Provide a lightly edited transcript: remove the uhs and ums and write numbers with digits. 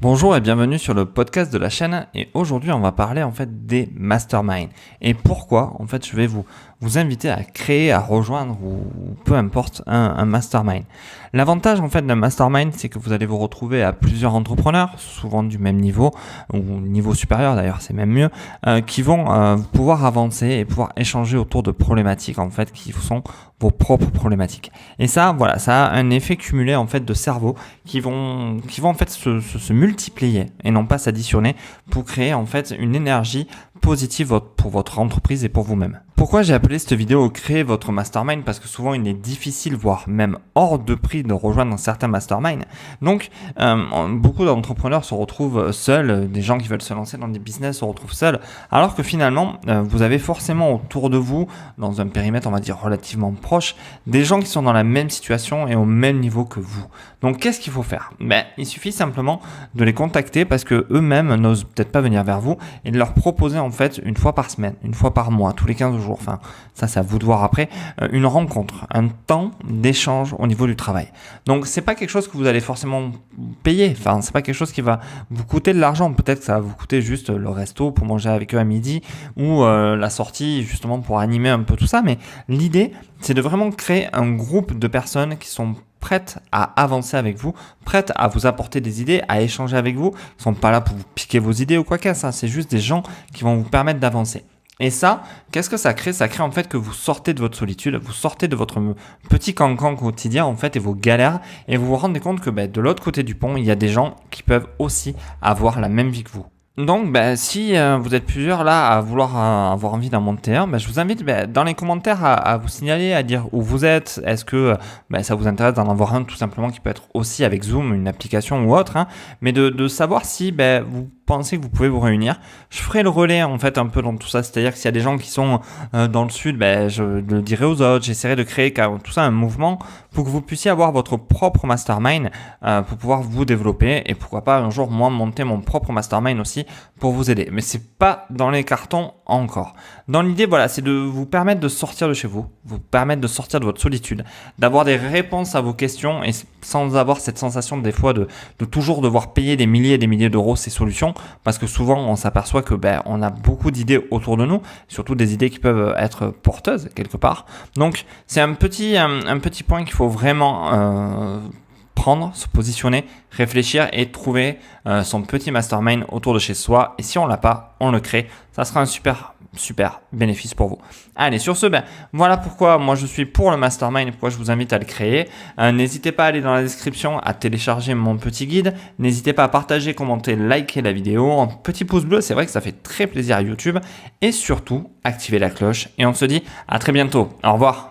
Bonjour et bienvenue sur le podcast de la chaîne et aujourd'hui on va parler en fait des masterminds et pourquoi en fait je vais vous inviter à créer, à rejoindre ou peu importe un mastermind. L'avantage en fait d'un mastermind, c'est que vous allez vous retrouver à plusieurs entrepreneurs, souvent du même niveau ou niveau supérieur d'ailleurs, c'est même mieux, qui vont pouvoir avancer et pouvoir échanger autour de problématiques en fait qui sont vos propres problématiques. Et ça, voilà, ça a un effet cumulé en fait de cerveau qui vont en fait se multiplier et non pas s'additionner pour créer en fait une énergie positive pour votre entreprise et pour vous-même. Pourquoi j'ai appelé cette vidéo Créer votre mastermind? Parce que souvent il est difficile, voire même hors de prix de rejoindre certains masterminds. Donc beaucoup d'entrepreneurs se retrouvent seuls, des gens qui veulent se lancer dans des business se retrouvent seuls, alors que finalement vous avez forcément autour de vous, dans un périmètre on va dire relativement proche, des gens qui sont dans la même situation et au même niveau que vous. Donc qu'est-ce qu'il faut faire? Il suffit simplement de les contacter parce que eux-mêmes n'osent peut-être pas venir vers vous et de leur proposer en fait une fois par semaine, une fois par mois, tous les 15 jours, enfin ça c'est à vous de voir après, une rencontre, un temps d'échange au niveau du travail. Donc c'est pas quelque chose que vous allez forcément payer, enfin c'est pas quelque chose qui va vous coûter de l'argent, peut-être que ça va vous coûter juste le resto pour manger avec eux à midi ou la sortie justement pour animer un peu tout ça, mais l'idée c'est de vraiment créer un groupe de personnes qui sont prêtes à avancer avec vous, prêtes à vous apporter des idées, à échanger avec vous, qui ne sont pas là pour vous piquer vos idées ou quoi que ce soit, c'est juste des gens qui vont vous permettre d'avancer. Et ça, qu'est-ce que ça crée? Ça crée en fait que vous sortez de votre solitude, vous sortez de votre petit cancan quotidien en fait et vos galères et vous vous rendez compte que de l'autre côté du pont, il y a des gens qui peuvent aussi avoir la même vie que vous. Donc, si vous êtes plusieurs là à vouloir avoir envie d'en monter un, je vous invite dans les commentaires à vous signaler, à dire où vous êtes. Est-ce que ça vous intéresse d'en avoir un tout simplement qui peut être aussi avec Zoom, une application ou autre, mais de savoir si vous pensez que vous pouvez vous réunir. Je ferai le relais en fait un peu dans tout ça, c'est-à-dire que s'il y a des gens qui sont dans le sud, je le dirai aux autres, j'essaierai de créer tout ça un mouvement pour que vous puissiez avoir votre propre mastermind pour pouvoir vous développer et pourquoi pas un jour moi monter mon propre mastermind aussi pour vous aider. Mais c'est pas dans les cartons encore. Dans l'idée, voilà, c'est de vous permettre de sortir de chez vous, vous permettre de sortir de votre solitude, d'avoir des réponses à vos questions et sans avoir cette sensation des fois de toujours devoir payer des milliers et des milliers d'euros ces solutions parce que souvent on s'aperçoit que on a beaucoup d'idées autour de nous, surtout des idées qui peuvent être porteuses quelque part. Donc c'est un petit point qu'il faut vraiment prendre, se positionner, réfléchir et trouver son petit mastermind autour de chez soi. Et si on l'a pas, on le crée. Ça sera un super bénéfice pour vous. Allez, sur ce, voilà pourquoi moi je suis pour le mastermind et pourquoi je vous invite à le créer. N'hésitez pas à aller dans la description à télécharger mon petit guide. N'hésitez pas à partager, commenter, liker la vidéo. Un petit pouce bleu, c'est vrai que ça fait très plaisir à YouTube. Et surtout, activez la cloche. Et on se dit à très bientôt. Au revoir.